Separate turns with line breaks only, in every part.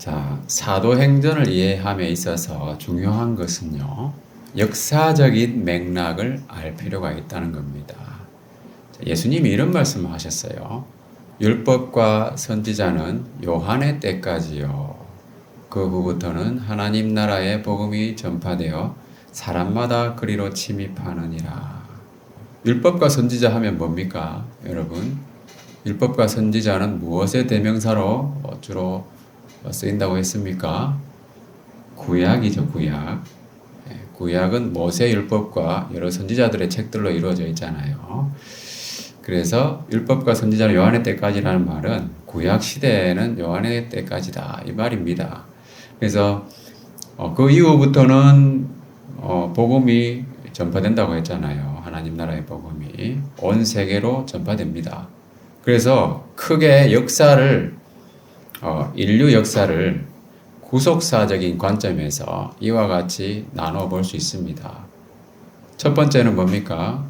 자, 사도행전을 이해함에 있어서 중요한 것은요, 역사적인 맥락을 알 필요가 있다는 겁니다. 예수님이 이런 말씀을 하셨어요. 율법과 선지자는 요한의 때까지요. 그 후부터는 하나님 나라의 복음이 전파되어 사람마다 그리로 침입하느니라. 율법과 선지자 하면 뭡니까, 여러분? 율법과 선지자는 무엇의 대명사로 주로 쓰인다고 했습니까? 구약이죠, 구약. 구약은 모세 율법과 여러 선지자들의 책들로 이루어져 있잖아요. 그래서 율법과 선지자는 요한의 때까지라는 말은 구약 시대에는 요한의 때까지다 이 말입니다. 그래서 그 이후부터는 복음이 전파된다고 했잖아요. 하나님 나라의 복음이 온 세계로 전파됩니다. 그래서 크게 인류 역사를 구속사적인 관점에서 이와 같이 나눠 볼 수 있습니다. 첫 번째는 뭡니까?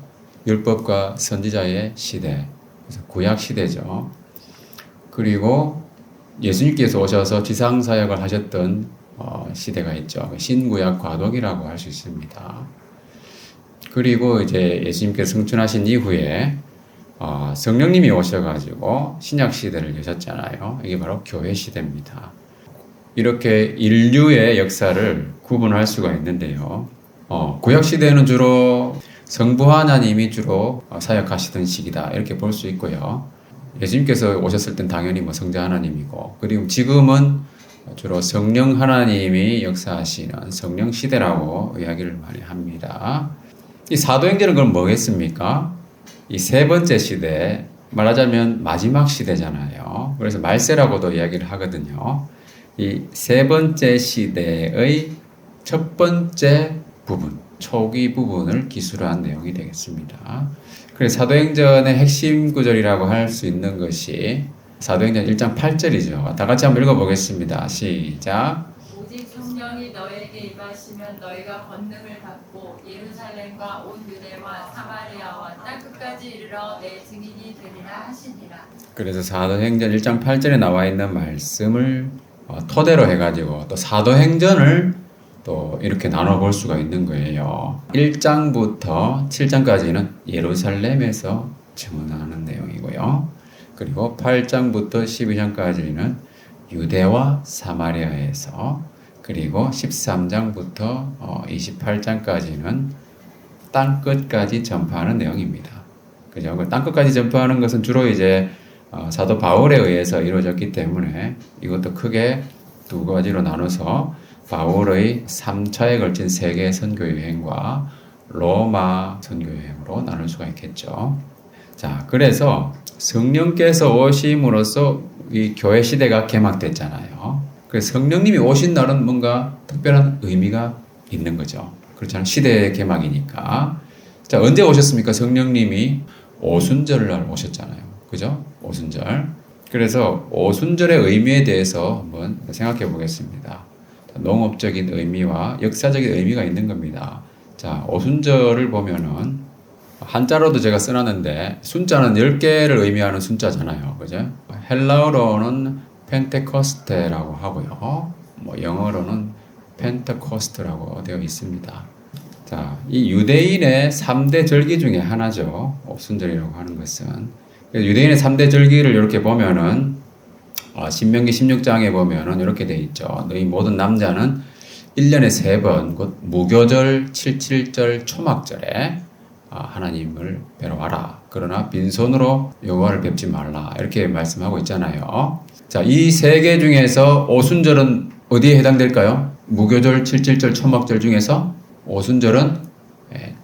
율법과 선지자의 시대, 그래서 구약 시대죠. 그리고 예수님께서 오셔서 지상사역을 하셨던 시대가 있죠. 신구약 과도기라고 할 수 있습니다. 그리고 이제 예수님께서 승천하신 이후에 성령님이 오셔가지고 신약 시대를 여셨잖아요. 이게 바로 교회 시대입니다. 이렇게 인류의 역사를 구분할 수가 있는데요. 구약 시대는 주로 성부 하나님이 주로 사역하시던 시기다 이렇게 볼 수 있고요. 예수님께서 오셨을 땐 당연히 성자 하나님이고, 그리고 지금은 주로 성령 하나님이 역사하시는 성령 시대라고 이야기를 많이 합니다. 이 사도행전은 그럼 뭐겠습니까? 이 세 번째 시대, 말하자면 마지막 시대잖아요. 그래서 말세라고도 이야기를 하거든요. 이 세 번째 시대의 첫 번째 부분, 초기 부분을 기술한 내용이 되겠습니다. 그래서 사도행전의 핵심 구절이라고 할 수 있는 것이 사도행전 1장 8절이죠. 다 같이 한번 읽어보겠습니다. 시작.
오직 성령이 너에게 임하시면 너희가 권능을 받고 예루살렘과 온 유대와 사마리아와 땅 끝까지 이르러 내 증인이 되리라 하시니라.
그래서 사도행전 1장 8절에 나와 있는 말씀을 토대로 해가지고 또 사도행전을 또 이렇게 나눠볼 수가 있는 거예요. 1장부터 7장까지는 예루살렘에서 증언하는 내용이고요. 그리고 8장부터 12장까지는 유대와 사마리아에서, 그리고 13장부터 28장까지는 땅 끝까지 전파하는 내용입니다. 그죠? 땅 끝까지 전파하는 것은 주로 이제 사도 바울에 의해서 이루어졌기 때문에 이것도 크게 두 가지로 나눠서 바울의 3차에 걸친 세계 선교 여행과 로마 선교 여행으로 나눌 수가 있겠죠. 자, 그래서 성령께서 오심으로써 이 교회 시대가 개막됐잖아요. 그래서 성령님이 오신 날은 뭔가 특별한 의미가 있는 거죠. 그렇잖아요. 시대의 개막이니까. 자, 언제 오셨습니까? 성령님이 오순절 날 오셨잖아요. 그죠? 오순절. 그래서 오순절의 의미에 대해서 한번 생각해 보겠습니다. 농업적인 의미와 역사적인 의미가 있는 겁니다. 자, 오순절을 보면은 한자로도 제가 써놨는데 순자는 10개를 의미하는 순자잖아요. 그죠? 헬라어로는 펜테코스테라고 하고요. 영어로는 펜테코스트라고 되어 있습니다. 자, 이 유대인의 3대 절기 중에 하나죠. 오순절이라고 하는 것은. 유대인의 3대 절기를 이렇게 보면은 신명기 16장에 보면은 이렇게 되어 있죠. 너희 모든 남자는 1년에 3번, 곧 무교절, 칠칠절, 초막절에 하나님을 뵈러 와라. 그러나 빈손으로 여호와를 뵙지 말라. 이렇게 말씀하고 있잖아요. 자, 이 3개 중에서 오순절은 어디에 해당될까요? 무교절, 칠칠절, 초막절 중에서 오순절은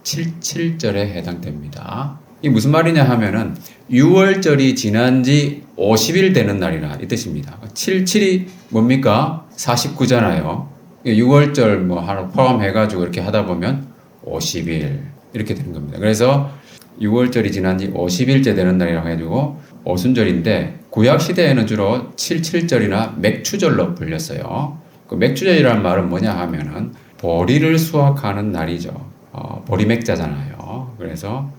칠칠절에 해당됩니다. 이게 무슨 말이냐 하면은 6월절이 지난 지 50일 되는 날이라 이 뜻입니다. 77이 뭡니까? 49잖아요. 6월절 하나 포함해가지고 이렇게 하다 보면 50일 이렇게 되는 겁니다. 그래서 6월절이 지난 지 50일째 되는 날이라고 해가지고 오순절인데, 구약 시대에는 주로 77절이나 맥추절로 불렸어요. 그 맥추절이라는 말은 뭐냐 하면은 보리를 수확하는 날이죠. 보리맥자잖아요. 그래서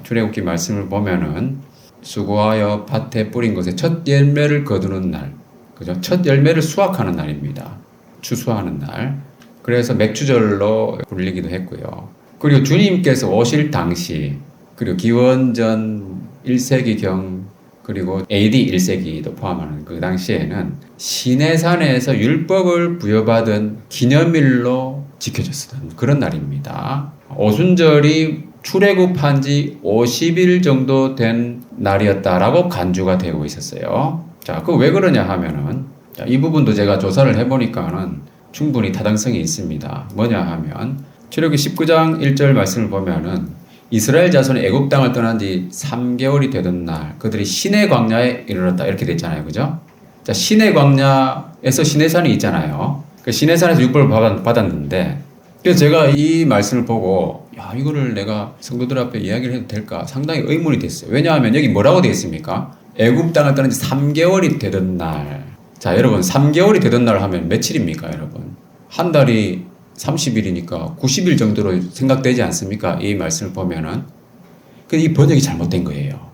출애굽기 말씀을 보면은 수고하여 밭에 뿌린 것에 첫 열매를 거두는 날, 그죠? 첫 열매를 수확하는 날입니다. 추수하는 날. 그래서 맥주절로 불리기도 했고요. 그리고 주님께서 오실 당시, 그리고 기원전 1세기경, 그리고 AD 1세기도 포함하는 그 당시에는 시내산에서 율법을 부여받은 기념일로 지켜졌던 그런 날입니다. 오순절이 출애굽한 지 50일 정도 된 날이었다라고 간주가 되고 있었어요. 자, 그 왜 그러냐 하면은, 이 부분도 제가 조사를 해보니까는 충분히 타당성이 있습니다. 뭐냐 하면, 출애굽기 19장 1절 말씀을 보면은, 이스라엘 자손이 애굽 땅을 떠난 지 3개월이 되던 날, 그들이 시내 광야에 이르렀다. 이렇게 돼 있잖아요. 그죠? 자, 시내 광야에서 시내산이 있잖아요. 그 시내산에서 율법을 받았는데, 그래서 제가 이 말씀을 보고, 야, 이거를 내가 성도들 앞에 이야기를 해도 될까? 상당히 의문이 됐어요. 왜냐하면 여기 뭐라고 되어 있습니까? 애굽 땅을 떠난 지 3개월이 되던 날. 자, 여러분, 3개월이 되던 날 하면 며칠입니까, 여러분? 한 달이 30일이니까 90일 정도로 생각되지 않습니까? 이 말씀을 보면은. 근데 이 번역이 잘못된 거예요.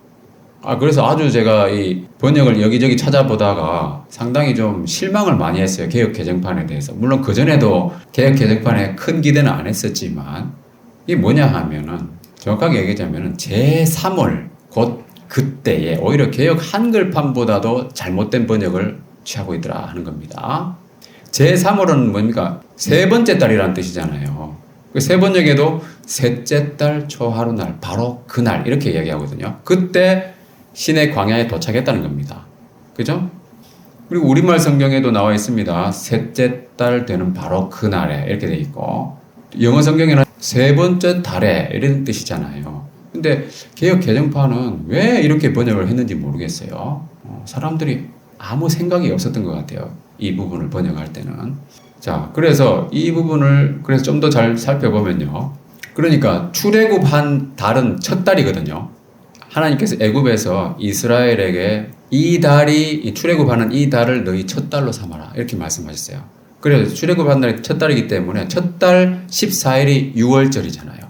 그래서 아주 제가 이 번역을 여기저기 찾아보다가 상당히 좀 실망을 많이 했어요. 개혁 개정판에 대해서. 물론 그전에도 개혁 개정판에 큰 기대는 안 했었지만, 이게 뭐냐 하면은, 정확하게 얘기하자면은, 제3월, 곧 그때에 오히려 개혁 한글판보다도 잘못된 번역을 취하고 있더라 하는 겁니다. 제3월은 뭡니까? 세 번째 달이라는 뜻이잖아요. 그 세 번역에도 셋째 달 초하루날, 바로 그날, 이렇게 이야기하거든요. 그때 시내 광야에 도착했다는 겁니다. 그죠? 그리고 우리말 성경에도 나와 있습니다. 셋째 달 되는 바로 그날에, 이렇게 돼 있고, 영어 성경에는 세 번째 달에, 이런 뜻이잖아요. 근데 개혁 개정판은 왜 이렇게 번역을 했는지 모르겠어요. 사람들이 아무 생각이 없었던 것 같아요. 이 부분을 번역할 때는. 자, 그래서 이 부분을 그래서 좀 더 잘 살펴보면요. 그러니까 출애굽한 달은 첫 달이거든요. 하나님께서 애굽에서 이스라엘에게 이 달이 출애굽하는 이 달을 너희 첫 달로 삼아라 이렇게 말씀하셨어요. 그래서 출애굽한 날이 첫 달이기 때문에 첫 달 14일이 6월절이잖아요.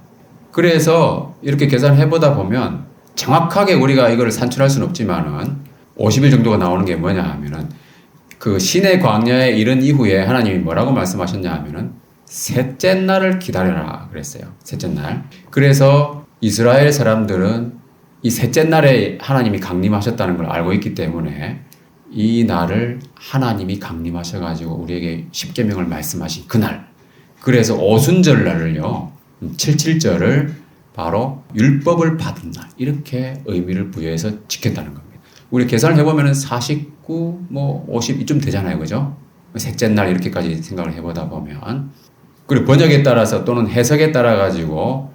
그래서 이렇게 계산해 보다 보면 정확하게 우리가 이걸 산출할 수는 없지만은 50일 정도가 나오는 게 뭐냐 하면은 그 시내 광야에 이른 이후에 하나님이 뭐라고 말씀하셨냐 하면은 셋째 날을 기다려라 그랬어요. 셋째 날. 그래서 이스라엘 사람들은 이 셋째 날에 하나님이 강림하셨다는 걸 알고 있기 때문에 이 날을 하나님이 강림하셔가지고 우리에게 십계명을 말씀하신 그날. 그래서 오순절 날을요, 77절을 바로 율법을 받은 날 이렇게 의미를 부여해서 지켰다는 겁니다. 우리 계산을 해보면 49, 50 이쯤 되잖아요. 그죠? 셋째 날 이렇게까지 생각을 해보다 보면. 그리고 번역에 따라서 또는 해석에 따라 가지고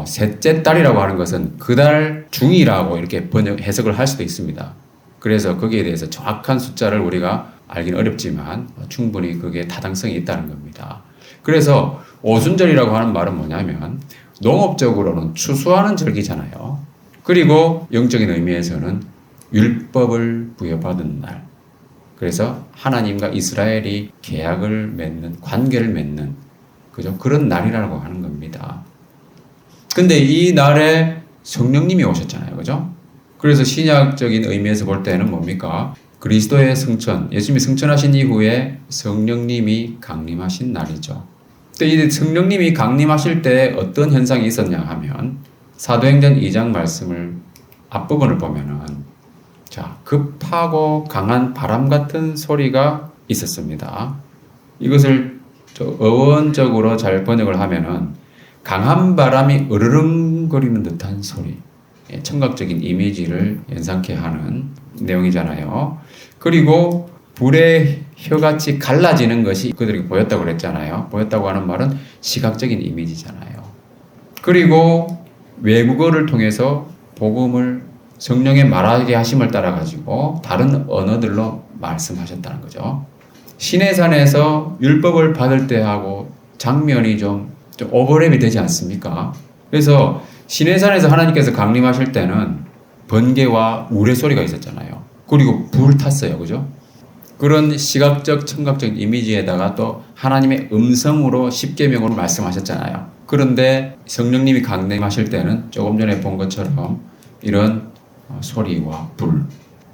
셋째 달이라고 하는 것은 그 달 중이라고 이렇게 해석을 할 수도 있습니다. 그래서 거기에 대해서 정확한 숫자를 우리가 알기는 어렵지만 충분히 그게 타당성이 있다는 겁니다. 그래서 오순절이라고 하는 말은 뭐냐면 농업적으로는 추수하는 절기잖아요. 그리고 영적인 의미에서는 율법을 부여받은 날. 그래서 하나님과 이스라엘이 계약을 맺는, 관계를 맺는, 그죠? 그런 날이라고 하는 겁니다. 근데 이 날에 성령님이 오셨잖아요. 그죠? 그래서 신약적인 의미에서 볼 때는 뭡니까? 그리스도의 승천, 예수님이 승천하신 이후에 성령님이 강림하신 날이죠. 근데 이 성령님이 강림하실 때 어떤 현상이 있었냐 하면 사도행전 2장 말씀을 앞부분을 보면은 자, 급하고 강한 바람 같은 소리가 있었습니다. 이것을 어원적으로 잘 번역을 하면은 강한 바람이 으르렁거리는 듯한 소리, 청각적인 이미지를 연상케 하는 내용이잖아요. 그리고 불의 혀같이 갈라지는 것이 그들에게 보였다고 그랬잖아요. 보였다고 하는 말은 시각적인 이미지잖아요. 그리고 외국어를 통해서 복음을 성령의 말하게 하심을 따라 가지고 다른 언어들로 말씀하셨다는 거죠. 시내산에서 율법을 받을 때하고 장면이 좀 오버랩이 되지 않습니까? 그래서 시내산에서 하나님께서 강림하실 때는 번개와 우레 소리가 있었잖아요. 그리고 불 탔어요. 그죠? 그런 시각적, 청각적 이미지에다가 또 하나님의 음성으로 십계명으로 말씀하셨잖아요. 그런데 성령님이 강림하실 때는 조금 전에 본 것처럼 이런 소리와 불,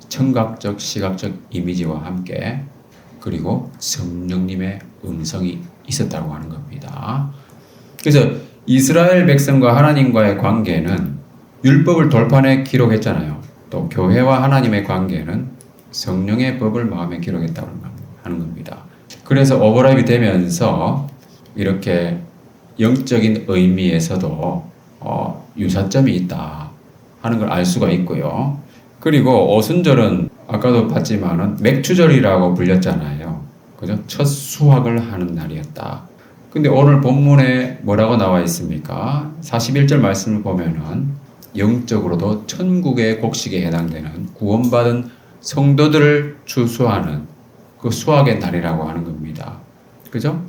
청각적, 시각적 이미지와 함께 그리고 성령님의 음성이 있었다고 하는 겁니다. 그래서 이스라엘 백성과 하나님과의 관계는 율법을 돌판에 기록했잖아요. 또 교회와 하나님의 관계는 성령의 법을 마음에 기록했다고 하는 겁니다. 그래서 오버랩이 되면서 이렇게 영적인 의미에서도 유사점이 있다 하는 걸 알 수가 있고요. 그리고 오순절은 아까도 봤지만은 맥추절이라고 불렸잖아요. 그죠? 첫 수확을 하는 날이었다. 근데 오늘 본문에 뭐라고 나와 있습니까? 41절 말씀을 보면은 영적으로도 천국의 곡식에 해당되는 구원받은 성도들을 추수하는 그 수확의 날이라고 하는 겁니다. 그죠?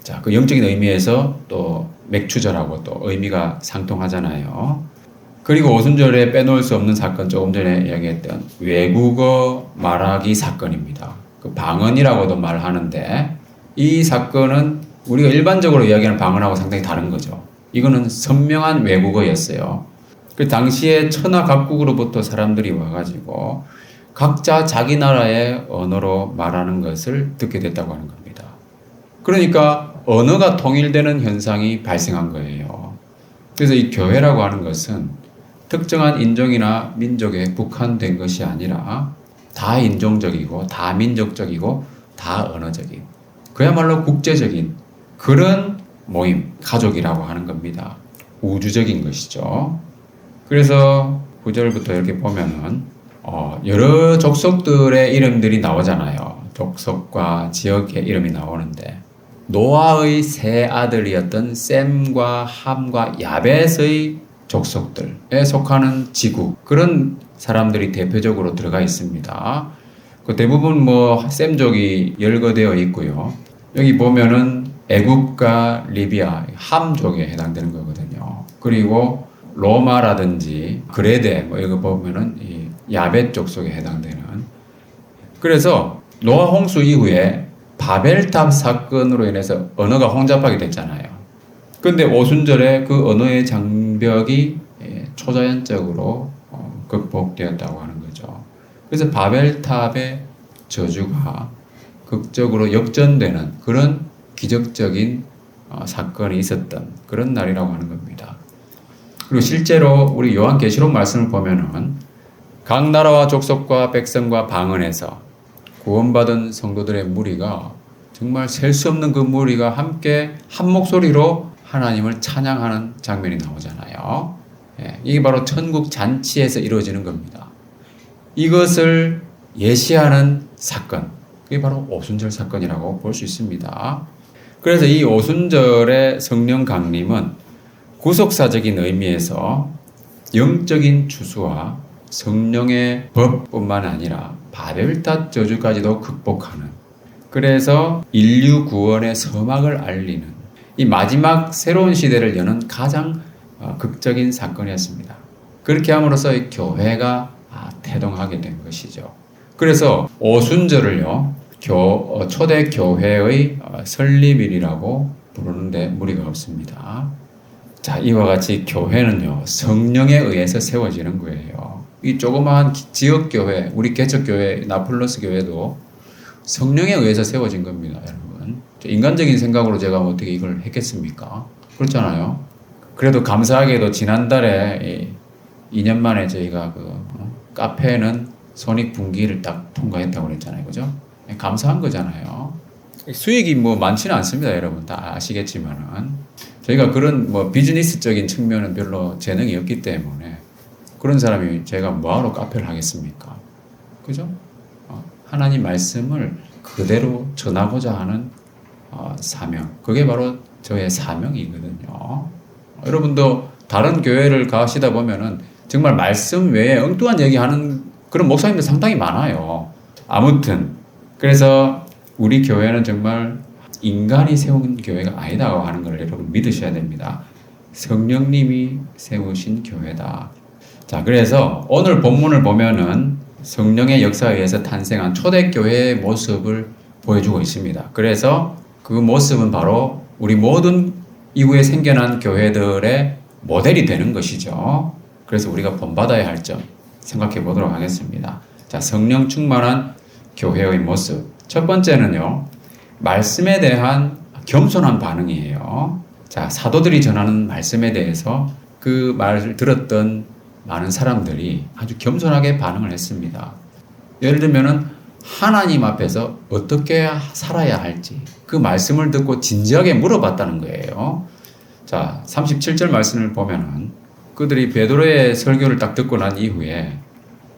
자, 그 영적인 의미에서 또 맥추절하고 또 의미가 상통하잖아요. 그리고 오순절에 빼놓을 수 없는 사건, 조금 전에 이야기했던 외국어 말하기 사건입니다. 그 방언이라고도 말하는데 이 사건은 우리가 일반적으로 이야기하는 방언하고 상당히 다른 거죠. 이거는 선명한 외국어였어요. 그 당시에 천하 각국으로부터 사람들이 와가지고 각자 자기 나라의 언어로 말하는 것을 듣게 됐다고 하는 겁니다. 그러니까 언어가 통일되는 현상이 발생한 거예요. 그래서 이 교회라고 하는 것은 특정한 인종이나 민족에 국한된 것이 아니라 다 인종적이고 다 민족적이고 다 언어적인 그야말로 국제적인 그런 모임, 가족이라고 하는 겁니다. 우주적인 것이죠. 그래서 9절부터 이렇게 보면은 여러 족속들의 이름들이 나오잖아요. 족속과 지역의 이름이 나오는데 노아의 세 아들이었던 셈과 함과 야벳의 족속들에 속하는 지구 그런 사람들이 대표적으로 들어가 있습니다. 그 대부분 뭐 셈족이 열거되어 있고요. 여기 보면은 애굽과 리비아 함족에 해당되는 거거든요. 그리고 로마라든지 그레데 뭐 이거 보면은 이 야벳 족속에 해당되는. 그래서 노아 홍수 이후에 바벨탑 사건으로 인해서 언어가 혼잡하게 됐잖아요. 근데 오순절에 그 언어의 장벽이 초자연적으로 극복되었다고 하는 거죠. 그래서 바벨탑의 저주가 극적으로 역전되는 그런 기적적인 사건이 있었던 그런 날이라고 하는 겁니다. 그리고 실제로 우리 요한계시록 말씀을 보면은 각 나라와 족속과 백성과 방언에서 구원받은 성도들의 무리가 정말 셀 수 없는 그 무리가 함께 한 목소리로 하나님을 찬양하는 장면이 나오잖아요. 이게 바로 천국 잔치에서 이루어지는 겁니다. 이것을 예시하는 사건, 그게 바로 오순절 사건이라고 볼 수 있습니다. 그래서 이 오순절의 성령 강림은 구속사적인 의미에서 영적인 추수와 성령의 법뿐만 아니라 바벨탑 저주까지도 극복하는, 그래서 인류 구원의 서막을 알리는 이 마지막 새로운 시대를 여는 가장 극적인 사건이었습니다. 그렇게 함으로써 이 교회가 태동하게 된 것이죠. 그래서 오순절을요 초대 교회의 설립일이라고 부르는데 무리가 없습니다. 자, 이와 같이 교회는요 성령에 의해서 세워지는 거예요. 이 조그마한 지역교회, 우리 개척교회, 나플러스 교회도 성령에 의해서 세워진 겁니다, 여러분. 인간적인 생각으로 제가 어떻게 이걸 했겠습니까? 그렇잖아요. 그래도 감사하게도 지난달에 2년 만에 저희가 카페는 손익분기를 딱 통과했다고 그랬잖아요. 그죠? 감사한 거잖아요. 수익이 뭐 많지는 않습니다, 여러분. 다 아시겠지만은. 저희가 그런 비즈니스적인 측면은 별로 재능이 없기 때문에 그런 사람이 제가 뭐하러 카페를 하겠습니까? 그죠? 하나님 말씀을 그대로 전하고자 하는 사명. 그게 바로 저의 사명이거든요. 여러분도 다른 교회를 가시다 보면은 정말 말씀 외에 엉뚱한 얘기하는 그런 목사님들 상당히 많아요. 아무튼 그래서 우리 교회는 정말 인간이 세운 교회가 아니다고 하는 걸 여러분 믿으셔야 됩니다. 성령님이 세우신 교회다. 자, 그래서 오늘 본문을 보면은 성령의 역사에 의해서 탄생한 초대교회의 모습을 보여주고 있습니다. 그래서 그 모습은 바로 우리 모든 이후에 생겨난 교회들의 모델이 되는 것이죠. 그래서 우리가 본받아야 할 점 생각해 보도록 하겠습니다. 자, 성령 충만한 교회의 모습. 첫 번째는요, 말씀에 대한 겸손한 반응이에요. 자, 사도들이 전하는 말씀에 대해서 그 말을 들었던 많은 사람들이 아주 겸손하게 반응을 했습니다. 예를 들면은 하나님 앞에서 어떻게 살아야 할지 그 말씀을 듣고 진지하게 물어봤다는 거예요. 자, 37절 말씀을 보면은 그들이 베드로의 설교를 딱 듣고 난 이후에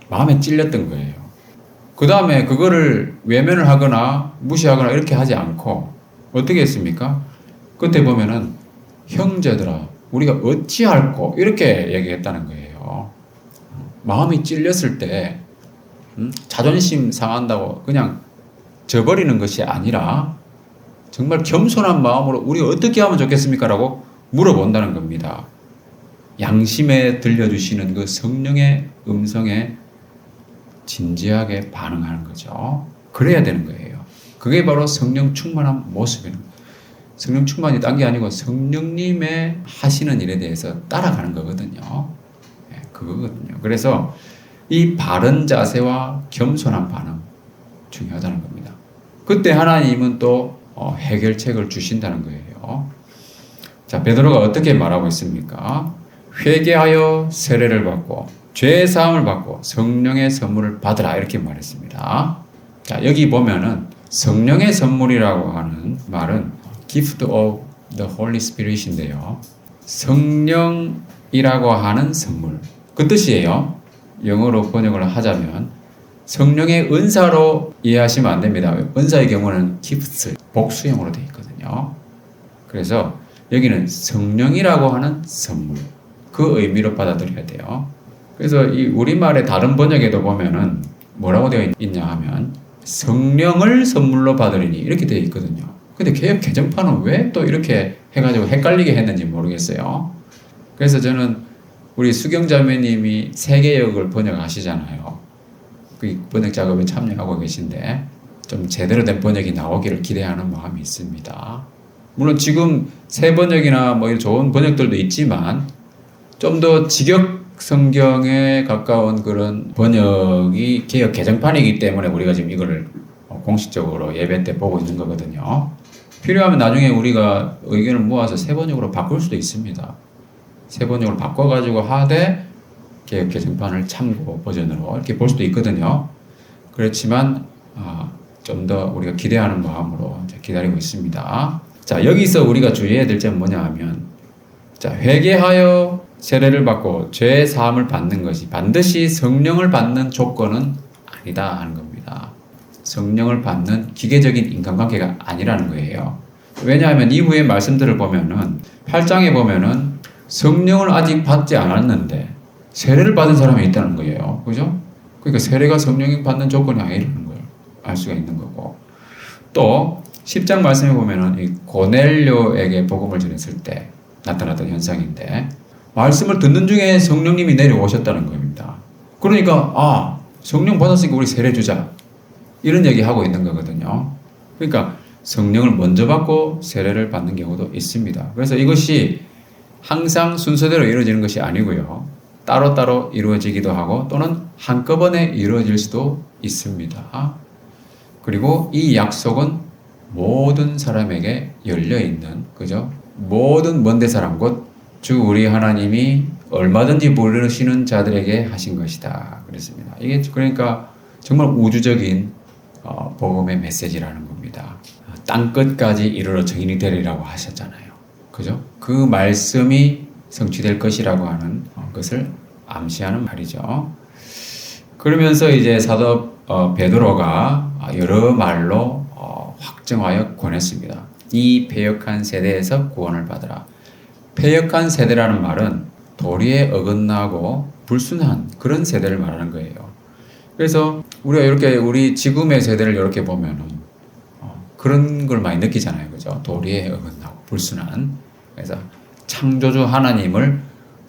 마음에 찔렸던 거예요. 그 다음에 그거를 외면을 하거나 무시하거나 이렇게 하지 않고 어떻게 했습니까? 끝에 보면은 형제들아 우리가 어찌할꼬 이렇게 얘기했다는 거예요. 마음이 찔렸을 때 자존심 상한다고 그냥 져버리는 것이 아니라 정말 겸손한 마음으로 우리가 어떻게 하면 좋겠습니까? 라고 물어본다는 겁니다. 양심에 들려주시는 그 성령의 음성에 진지하게 반응하는 거죠. 그래야 되는 거예요. 그게 바로 성령 충만한 모습이에요. 성령 충만이 딴 게 아니고 성령님의 하시는 일에 대해서 따라가는 거거든요. 네, 그거거든요. 그래서 이 바른 자세와 겸손한 반응 중요하다는 겁니다. 그때 하나님은 또 해결책을 주신다는 거예요. 자, 베드로가 어떻게 말하고 있습니까? 회개하여 세례를 받고 죄 사함을 받고 성령의 선물을 받으라 이렇게 말했습니다. 자, 여기 보면은 성령의 선물이라고 하는 말은 gift of the Holy Spirit인데요. 성령이라고 하는 선물. 그 뜻이에요. 영어로 번역을 하자면 성령의 은사로 이해하시면 안 됩니다. 은사의 경우는 gifts, 복수형으로 되어 있거든요. 그래서 여기는 성령이라고 하는 선물. 그 의미로 받아들여야 돼요. 그래서 이 우리말의 다른 번역에도 보면은 뭐라고 되어 있냐 하면 성령을 선물로 받으리니 이렇게 되어 있거든요. 근데 개역 개정판은 왜 또 이렇게 해가지고 헷갈리게 했는지 모르겠어요. 그래서 저는 우리 수경자매님이 세계역을 번역하시잖아요. 그 번역 작업에 참여하고 계신데 좀 제대로 된 번역이 나오기를 기대하는 마음이 있습니다. 물론 지금 새 번역이나 뭐 좋은 번역들도 있지만 좀 더 직역 성경에 가까운 그런 번역이 개역 개정판이기 때문에 우리가 지금 이거를 공식적으로 예배 때 보고 있는 거거든요. 필요하면 나중에 우리가 의견을 모아서 새 번역으로 바꿀 수도 있습니다. 새 번역으로 바꿔가지고 하되 개역 개정판을 참고 버전으로 이렇게 볼 수도 있거든요. 그렇지만 좀 더 우리가 기대하는 마음으로 기다리고 있습니다. 자, 여기서 우리가 주의해야 될 점은 뭐냐 하면 자, 회개하여 세례를 받고 죄 사함을 받는 것이 반드시 성령을 받는 조건은 아니다 하는 겁니다. 성령을 받는 기계적인 인간관계가 아니라는 거예요. 왜냐하면 이후의 말씀들을 보면은 8장에 보면은 성령을 아직 받지 않았는데 세례를 받은 사람이 있다는 거예요. 그죠? 그러니까 세례가 성령이 받는 조건이 아니라는 걸 알 수가 있는 거고, 또 10장 말씀에 보면은 이 고넬료에게 복음을 전했을 때 나타났던 현상인데 말씀을 듣는 중에 성령님이 내려오셨다는 겁니다. 그러니까 성령 받았으니까 우리 세례 주자 이런 얘기하고 있는 거거든요. 그러니까 성령을 먼저 받고 세례를 받는 경우도 있습니다. 그래서 이것이 항상 순서대로 이루어지는 것이 아니고요. 따로따로 이루어지기도 하고 또는 한꺼번에 이루어질 수도 있습니다. 그리고 이 약속은 모든 사람에게 열려있는, 그죠? 모든 먼데 사람, 곧 주 우리 하나님이 얼마든지 부르시는 자들에게 하신 것이다. 그랬습니다. 이게 그러니까 정말 우주적인 복음의 메시지라는 겁니다. 땅끝까지 이르러 증인이 되리라고 하셨잖아요. 그죠? 그 말씀이 성취될 것이라고 하는 것을 암시하는 말이죠. 그러면서 이제 사도 베드로가 여러 말로 확정하여 권했습니다. 이 패역한 세대에서 구원을 받으라. 패역한 세대라는 말은 도리에 어긋나고 불순한 그런 세대를 말하는 거예요. 그래서 우리가 이렇게 우리 지금의 세대를 이렇게 보면은 그런 걸 많이 느끼잖아요. 그죠? 도리에 어긋나고 불순한. 그래서 창조주 하나님을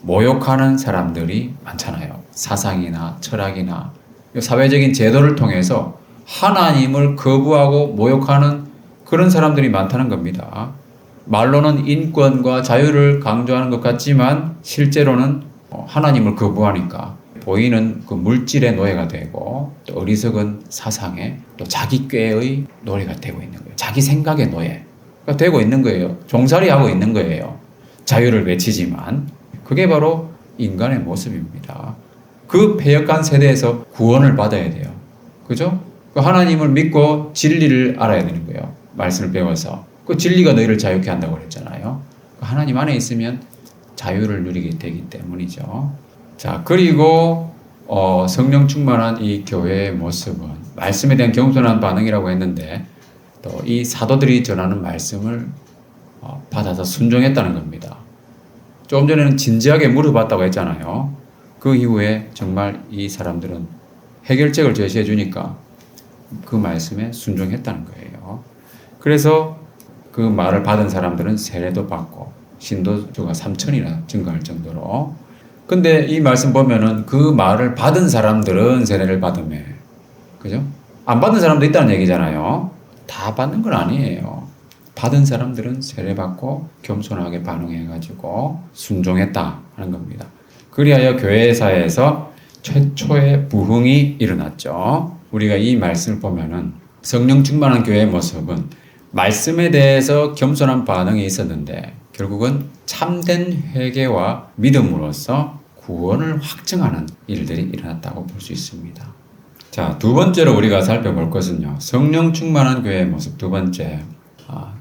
모욕하는 사람들이 많잖아요. 사상이나 철학이나 사회적인 제도를 통해서 하나님을 거부하고 모욕하는 그런 사람들이 많다는 겁니다. 말로는 인권과 자유를 강조하는 것 같지만 실제로는 하나님을 거부하니까 보이는 그 물질의 노예가 되고 또 어리석은 사상에 또 자기 꾀의 노예가 되고 있는 거예요. 자기 생각의 노예가 되고 있는 거예요. 종살이하고 있는 거예요. 자유를 외치지만 그게 바로 인간의 모습입니다. 그 패역한 세대에서 구원을 받아야 돼요. 그죠? 그 하나님을 믿고 진리를 알아야 되는 거예요. 말씀을 배워서. 그 진리가 너희를 자유케 한다고 그랬잖아요. 하나님 안에 있으면 자유를 누리게 되기 때문이죠. 자, 그리고 성령 충만한 이 교회의 모습은 말씀에 대한 겸손한 반응이라고 했는데 또 이 사도들이 전하는 말씀을 받아서 순종했다는 겁니다. 조금 전에는 진지하게 물어봤다고 했잖아요. 그 이후에 정말 이 사람들은 해결책을 제시해 주니까 그 말씀에 순종했다는 거예요. 그래서 그 말을 받은 사람들은 세례도 받고 신도수가 3,000이나 증가할 정도로. 근데 이 말씀 보면은 그 말을 받은 사람들은 세례를 받으며, 그죠? 안 받은 사람도 있다는 얘기잖아요. 다 받는 건 아니에요. 받은 사람들은 세례 받고 겸손하게 반응해가지고 순종했다 하는 겁니다. 그리하여 교회사에서 최초의 부흥이 일어났죠. 우리가 이 말씀을 보면은 성령 충만한 교회의 모습은 말씀에 대해서 겸손한 반응이 있었는데 결국은 참된 회개와 믿음으로써 구원을 확증하는 일들이 일어났다고 볼 수 있습니다. 자, 두 번째로 우리가 살펴볼 것은요. 성령 충만한 교회의 모습 두 번째.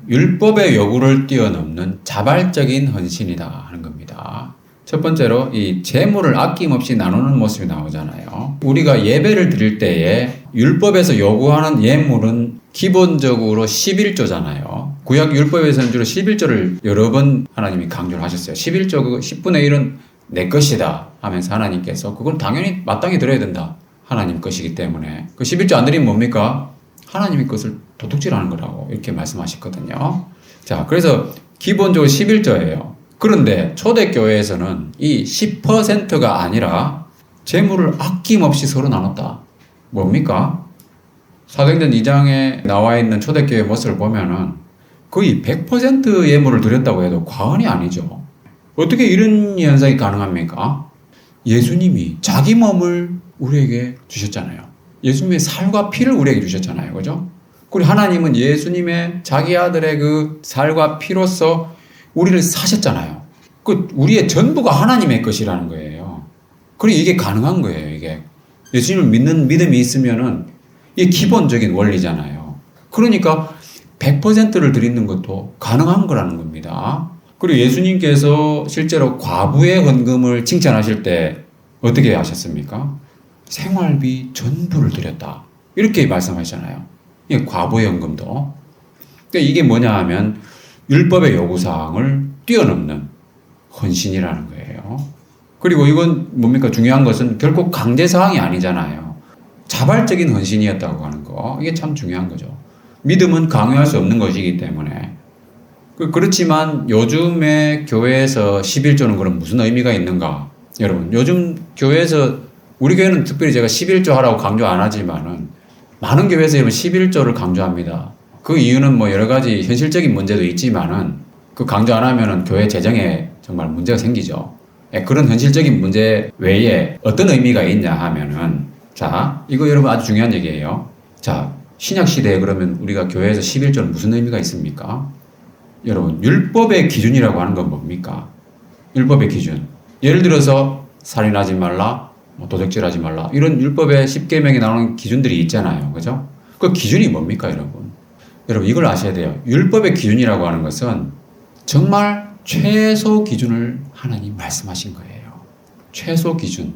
율법의 요구를 뛰어넘는 자발적인 헌신이다 하는 겁니다. 첫 번째로 이 재물을 아낌없이 나누는 모습이 나오잖아요. 우리가 예배를 드릴 때에 율법에서 요구하는 예물은 기본적으로 11조잖아요. 구약 율법에서는 주로 11조를 여러 번 하나님이 강조를 하셨어요. 11조 그 10분의 1은 내 것이다 하면서 하나님께서 그건 당연히 마땅히 드려야 된다. 하나님 것이기 때문에. 그 11조 안 드리면 뭡니까? 하나님의 것을 도둑질하는 거라고 이렇게 말씀하셨거든요. 자, 그래서 기본적으로 11조예요. 그런데 초대교회에서는 이 10%가 아니라 재물을 아낌없이 서로 나눴다. 뭡니까? 사도행전 2장에 나와 있는 초대교회 모습을 보면은 거의 100% 예물을 드렸다고 해도 과언이 아니죠. 어떻게 이런 현상이 가능합니까? 예수님이 자기 몸을 우리에게 주셨잖아요. 예수님의 살과 피를 우리에게 주셨잖아요. 그죠? 그리고 하나님은 예수님의 자기 아들의 그 살과 피로서 우리를 사셨잖아요. 그 우리의 전부가 하나님의 것이라는 거예요. 그리고 이게 가능한 거예요. 이게 예수님을 믿는 믿음이 있으면은 이게 기본적인 원리잖아요. 그러니까 100%를 드리는 것도 가능한 거라는 겁니다. 그리고 예수님께서 실제로 과부의 헌금을 칭찬하실 때 어떻게 하셨습니까? 생활비 전부를 드렸다. 이렇게 말씀하시잖아요. 이게 과부의 헌금도. 그러니까 이게 뭐냐 하면 율법의 요구사항을 뛰어넘는 헌신이라는 거예요. 그리고 이건 뭡니까? 중요한 것은 결코 강제사항이 아니잖아요. 자발적인 헌신이었다고 하는 거. 이게 참 중요한 거죠. 믿음은 강요할 수 없는 것이기 때문에. 그렇지만 요즘에 교회에서 11조는 그럼 무슨 의미가 있는가? 여러분, 요즘 교회에서, 우리 교회는 특별히 제가 11조 하라고 강조 안 하지만은 많은 교회에서 11조를 강조합니다. 그 이유는 뭐 여러 가지 현실적인 문제도 있지만은 그 강조 안 하면은 교회 재정에 정말 문제가 생기죠. 그런 현실적인 문제 외에 어떤 의미가 있냐 하면은, 자, 이거 여러분 아주 중요한 얘기예요. 자, 신약 시대에 그러면 우리가 교회에서 11조는 무슨 의미가 있습니까? 여러분, 율법의 기준이라고 하는 건 뭡니까? 율법의 기준. 예를 들어서 살인하지 말라, 도적질하지 말라. 이런 율법의 10계명에 나오는 기준들이 있잖아요. 그죠? 그 기준이 뭡니까, 여러분? 여러분, 이걸 아셔야 돼요. 율법의 기준이라고 하는 것은 정말 최소 기준을 하나님 말씀하신 거예요. 최소 기준.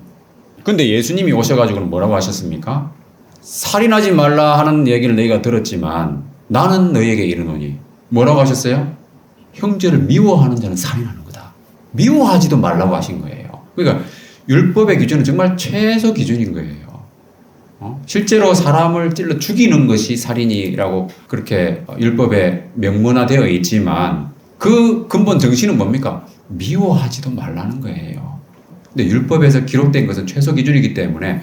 근데 예수님이 오셔가지고는 뭐라고 하셨습니까? 살인하지 말라 하는 얘기를 너희가 들었지만 나는 너희에게 이르노니. 뭐라고 하셨어요? 형제를 미워하는 자는 살인하는 거다. 미워하지도 말라고 하신 거예요. 그러니까 율법의 기준은 정말 최소 기준인 거예요. 실제로 사람을 찔러 죽이는 것이 살인이라고 그렇게 율법에 명문화되어 있지만 그 근본 정신은 뭡니까? 미워하지도 말라는 거예요. 근데 율법에서 기록된 것은 최소 기준이기 때문에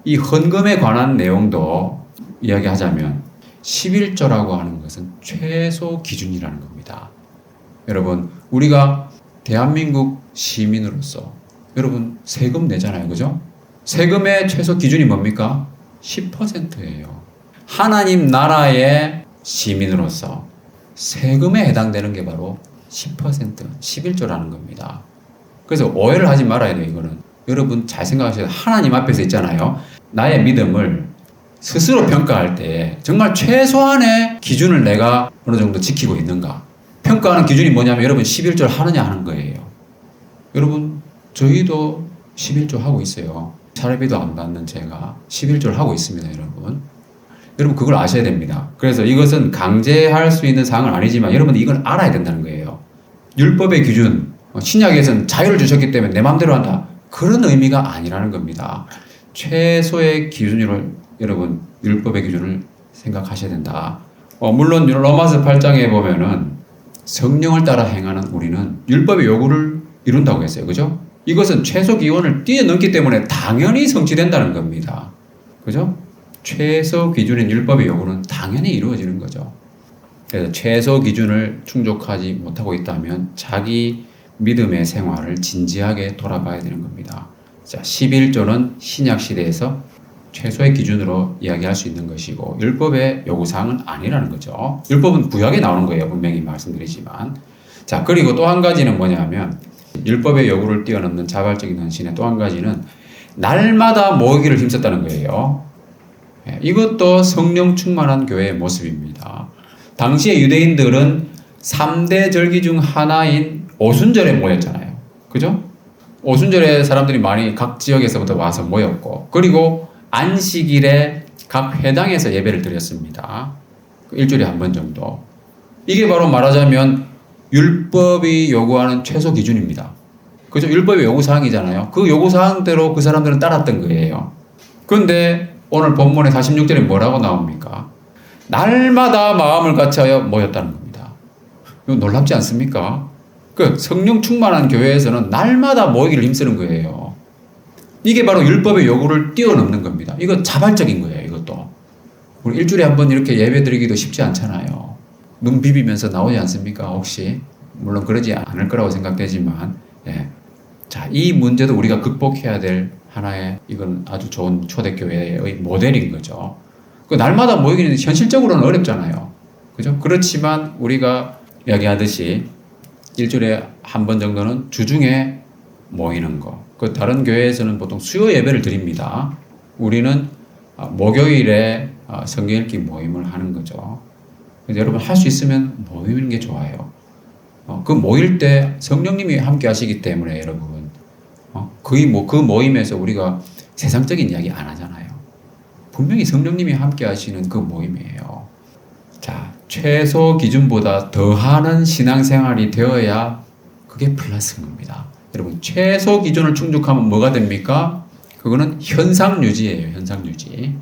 이 헌금에 관한 내용도 이야기하자면 11조라고 하는 것은 최소 기준이라는 겁니다. 여러분, 우리가 대한민국 시민으로서 여러분 세금 내잖아요. 그죠? 세금의 최소 기준이 뭡니까? 10%예요. 하나님 나라의 시민으로서 세금에 해당되는 게 바로 10%, 11조라는 겁니다. 그래서 오해를 하지 말아야 돼요, 이거는. 여러분 잘 생각하셔야 돼요. 하나님 앞에서 있잖아요. 나의 믿음을 스스로 평가할 때 정말 최소한의 기준을 내가 어느 정도 지키고 있는가. 평가하는 기준이 뭐냐면 여러분 11조를 하느냐 하는 거예요. 여러분 저희도 11조 하고 있어요. 사례비도 안 받는 제가 11조를 하고 있습니다, 여러분. 여러분 그걸 아셔야 됩니다. 그래서 이것은 강제할 수 있는 사항은 아니지만 여러분 이걸 알아야 된다는 거예요. 율법의 기준, 신약에서는 자유를 주셨기 때문에 내 마음대로 한다. 그런 의미가 아니라는 겁니다. 최소의 기준을 여러분 율법의 기준을 생각하셔야 된다. 물론 로마서 8장에 보면은 성령을 따라 행하는 우리는 율법의 요구를 이룬다고 했어요. 그죠? 이것은 최소 기준을 뛰어넘기 때문에 당연히 성취된다는 겁니다. 그죠? 최소 기준인 율법의 요구는 당연히 이루어지는 거죠. 그래서 최소 기준을 충족하지 못하고 있다면 자기 믿음의 생활을 진지하게 돌아봐야 되는 겁니다. 자, 11조는 신약 시대에서 최소의 기준으로 이야기할 수 있는 것이고 율법의 요구사항은 아니라는 거죠. 율법은 구약에 나오는 거예요. 분명히 말씀드리지만. 자, 그리고 또 한 가지는 뭐냐면 율법의 요구를 뛰어넘는 자발적인 헌신의 또 한 가지는 날마다 모이기를 힘썼다는 거예요. 이것도 성령 충만한 교회의 모습입니다. 당시에 유대인들은 3대 절기 중 하나인 오순절에 모였잖아요. 그죠? 오순절에 사람들이 많이 각 지역에서부터 와서 모였고 그리고 안식일에 각 회당에서 예배를 드렸습니다. 일주일에 한 번 정도. 이게 바로 말하자면 율법이 요구하는 최소 기준입니다. 그죠? 율법의 요구사항이잖아요. 그 요구사항대로 그 사람들은 따랐던 거예요. 그런데 오늘 본문의 46절에 뭐라고 나옵니까? 날마다 마음을 같이하여 모였다는 겁니다. 이거 놀랍지 않습니까? 그 성령 충만한 교회에서는 날마다 모이기를 힘쓰는 거예요. 이게 바로 율법의 요구를 뛰어넘는 겁니다. 이거 자발적인 거예요, 이것도. 우리 일주일에 한 번 이렇게 예배 드리기도 쉽지 않잖아요. 눈 비비면서 나오지 않습니까, 혹시? 물론 그러지 않을 거라고 생각되지만, 예. 자, 이 문제도 우리가 극복해야 될 하나의, 이건 아주 좋은 초대교회의 모델인 거죠. 그 날마다 모이기는 현실적으로는 어렵잖아요. 그죠? 그렇지만 우리가 이야기하듯이 일주일에 한 번 정도는 주중에 모이는 거. 그 다른 교회에서는 보통 수요 예배를 드립니다. 우리는 목요일에 성경 읽기 모임을 하는 거죠. 그래서 여러분 할 수 있으면 모이는 게 좋아요. 그 모일 때 성령님이 함께 하시기 때문에 여러분 거의 그 모임에서 우리가 세상적인 이야기 안 하잖아요. 분명히 성령님이 함께 하시는 그 모임이에요. 자, 최소 기준보다 더하는 신앙생활이 되어야 그게 플러스인 겁니다. 여러분 최소 기준을 충족하면 뭐가 됩니까? 그거는 현상 유지예요. 현상 유지.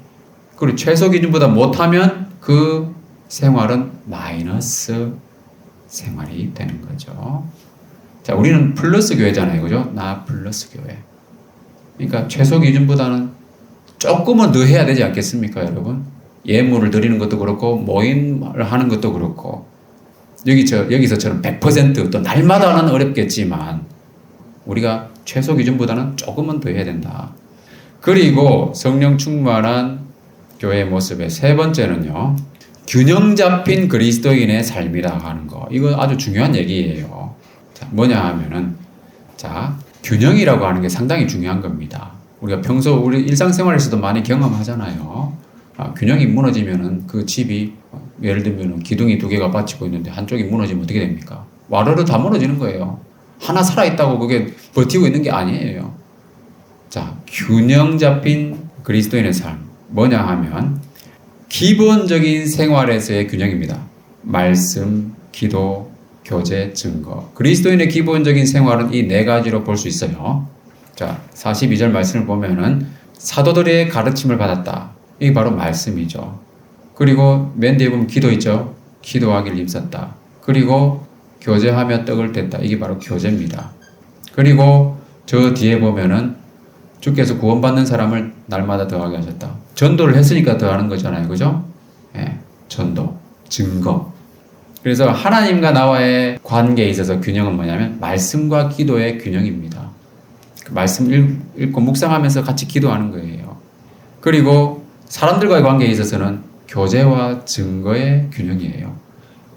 그리고 최소 기준보다 못하면 그 생활은 마이너스 생활이 되는 거죠. 자, 우리는 플러스 교회잖아요. 그죠? 나 플러스 교회. 그러니까 최소 기준보다는 조금은 더 해야 되지 않겠습니까, 여러분? 예물을 드리는 것도 그렇고 모임을 하는 것도 그렇고 여기서처럼 100% 또 날마다는 어렵겠지만 우리가 최소 기준보다는 조금은 더 해야 된다. 그리고 성령 충만한 교회의 모습의 세 번째는요. 균형 잡힌 그리스도인의 삶이라 하는 거. 이거 아주 중요한 얘기예요. 자, 뭐냐 하면은 자, 균형이라고 하는 게 상당히 중요한 겁니다. 우리가 평소 우리 일상생활에서도 많이 경험하잖아요. 균형이 무너지면은 그 집이 예를 들면 기둥이 두 개가 받치고 있는데 한쪽이 무너지면 어떻게 됩니까? 와르르 다 무너지는 거예요. 하나 살아있다고 그게 버티고 있는 게 아니에요. 자, 균형 잡힌 그리스도인의 삶. 뭐냐 하면 기본적인 생활에서의 균형입니다. 말씀, 기도, 교제, 증거. 그리스도인의 기본적인 생활은 이 네 가지로 볼 수 있어요. 자, 42절 말씀을 보면은 사도들의 가르침을 받았다. 이게 바로 말씀이죠. 그리고 맨 뒤에 보면 기도 있죠. 기도하기를 힘썼다. 그리고 교제하며 떡을 뗐다. 이게 바로 교제입니다. 그리고 저 뒤에 보면은 주께서 구원받는 사람을 날마다 더하게 하셨다. 전도를 했으니까 더하는 거잖아요. 그죠? 예, 전도, 증거. 그래서 하나님과 나와의 관계에 있어서 균형은 뭐냐면 말씀과 기도의 균형입니다. 말씀 읽고 묵상하면서 같이 기도하는 거예요. 그리고 사람들과의 관계에 있어서는 교제와 증거의 균형이에요.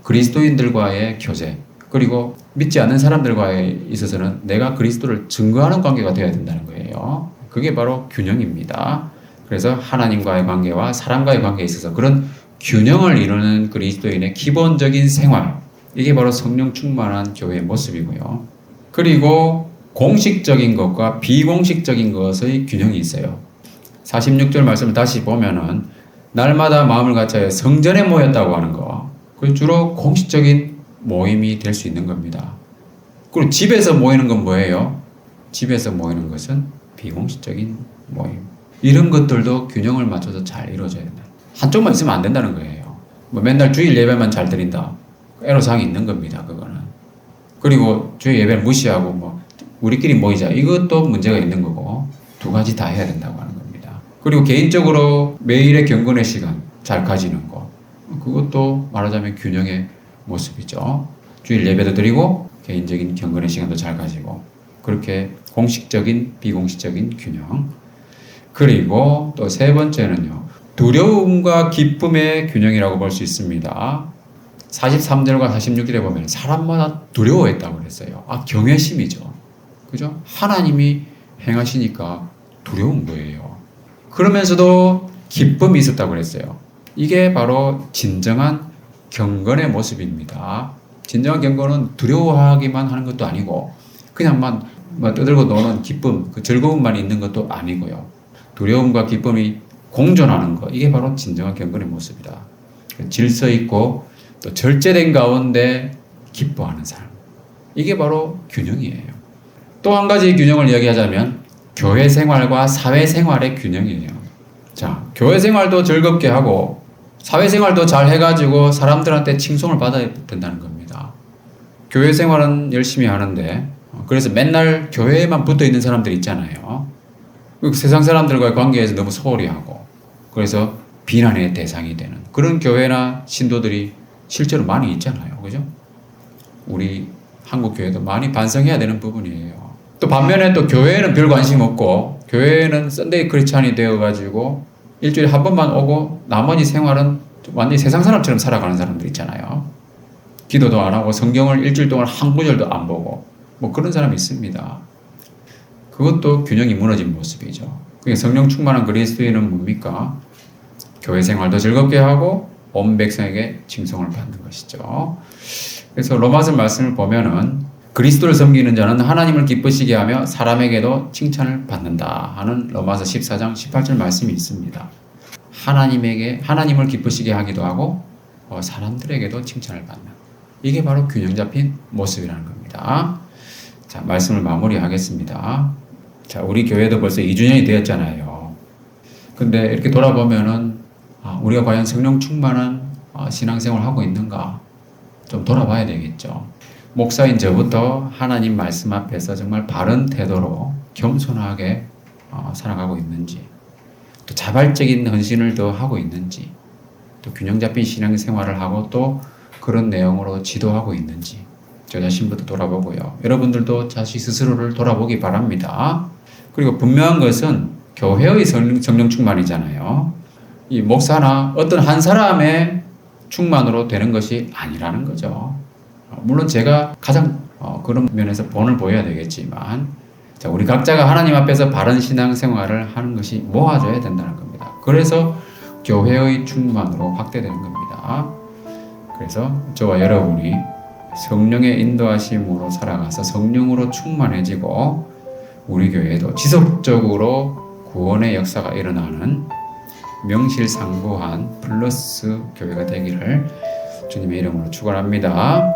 그리스도인들과의 교제, 그리고 믿지 않는 사람들과에 있어서는 내가 그리스도를 증거하는 관계가 되어야 된다는 거예요. 그게 바로 균형입니다. 그래서 하나님과의 관계와 사람과의 관계에 있어서 그런 균형을 이루는 그리스도인의 기본적인 생활, 이게 바로 성령 충만한 교회의 모습이고요. 그리고 공식적인 것과 비공식적인 것의 균형이 있어요. 46절 말씀을 다시 보면은 날마다 마음을 같이 성전에 모였다고 하는 거, 그 주로 공식적인 모임이 될 수 있는 겁니다. 그리고 집에서 모이는 건 뭐예요? 집에서 모이는 것은 비공식적인 모임. 이런 것들도 균형을 맞춰서 잘 이루어져야 된다. 한쪽만 있으면 안 된다는 거예요. 뭐 맨날 주일 예배만 잘 드린다. 애로사항이 있는 겁니다. 그거는. 그리고 주일 예배를 무시하고 뭐 우리끼리 모이자. 이것도 문제가 있는 거고, 두 가지 다 해야 된다고 하는 겁니다. 그리고 개인적으로 매일의 경건의 시간 잘 가지는 거. 그것도 말하자면 균형의 모습이죠. 주일 예배도 드리고 개인적인 경건의 시간도 잘 가지고, 그렇게 공식적인 비공식적인 균형. 그리고 또 세 번째는요, 두려움과 기쁨의 균형이라고 볼 수 있습니다. 43절과 46절에 보면 사람마다 두려워했다고 그랬어요. 경외심이죠. 그죠? 하나님이 행하시니까 두려운 거예요. 그러면서도 기쁨이 있었다고 그랬어요. 이게 바로 진정한 경건의 모습입니다. 진정한 경건은 두려워하기만 하는 것도 아니고 그냥만 떠들고 노는 기쁨, 그 즐거움만 있는 것도 아니고요. 두려움과 기쁨이 공존하는 것, 이게 바로 진정한 경건의 모습이다. 질서 있고 또 절제된 가운데 기뻐하는 삶, 이게 바로 균형이에요. 또 한 가지 균형을 이야기하자면 교회 생활과 사회 생활의 균형이에요. 자, 교회 생활도 즐겁게 하고 사회 생활도 잘 해가지고 사람들한테 칭송을 받아야 된다는 겁니다. 교회 생활은 열심히 하는데, 그래서 맨날 교회에만 붙어 있는 사람들 있잖아요. 세상 사람들과의 관계에서 너무 소홀히 하고, 그래서 비난의 대상이 되는 그런 교회나 신도들이 실제로 많이 있잖아요. 그죠? 우리 한국 교회도 많이 반성해야 되는 부분이에요. 또 반면에 또 교회에는 별 관심 없고, 교회는 썬데이 크리스찬이 되어가지고 일주일에 한 번만 오고 나머지 생활은 완전히 세상 사람처럼 살아가는 사람들 있잖아요. 기도도 안 하고 성경을 일주일 동안 한 구절도 안 보고 뭐 그런 사람이 있습니다. 그것도 균형이 무너진 모습이죠. 그게 성령 충만한 그리스도인은 뭡니까? 교회 생활도 즐겁게 하고 온 백성에게 칭송을 받는 것이죠. 그래서 로마서 말씀을 보면은 그리스도를 섬기는 자는 하나님을 기쁘시게 하며 사람에게도 칭찬을 받는다 하는 로마서 14장 18절 말씀이 있습니다. 하나님을 기쁘시게 하기도 하고 사람들에게도 칭찬을 받는, 이게 바로 균형 잡힌 모습이라는 겁니다. 자, 말씀을 마무리하겠습니다. 자, 우리 교회도 벌써 2주년이 되었잖아요. 근데 이렇게 돌아보면은 우리가 과연 성령 충만한 신앙생활을 하고 있는가 좀 돌아봐야 되겠죠. 목사인 저부터 하나님 말씀 앞에서 정말 바른 태도로 겸손하게 살아가고 있는지, 또 자발적인 헌신을 더 하고 있는지, 또 균형 잡힌 신앙생활을 하고 또 그런 내용으로 지도하고 있는지 저 자신부터 돌아보고요. 여러분들도 자신 스스로를 돌아보기 바랍니다. 그리고 분명한 것은 교회의 성령 충만이잖아요. 이 목사나 어떤 한 사람의 충만으로 되는 것이 아니라는 거죠. 물론 제가 가장 그런 면에서 본을 보여야 되겠지만, 자, 우리 각자가 하나님 앞에서 바른 신앙생활을 하는 것이 모아져야 된다는 겁니다. 그래서 교회의 충만으로 확대되는 겁니다. 그래서 저와 여러분이 성령의 인도하심으로 살아가서 성령으로 충만해지고 우리 교회에도 지속적으로 구원의 역사가 일어나는 명실상부한 플러스 교회가 되기를 주님의 이름으로 축원합니다.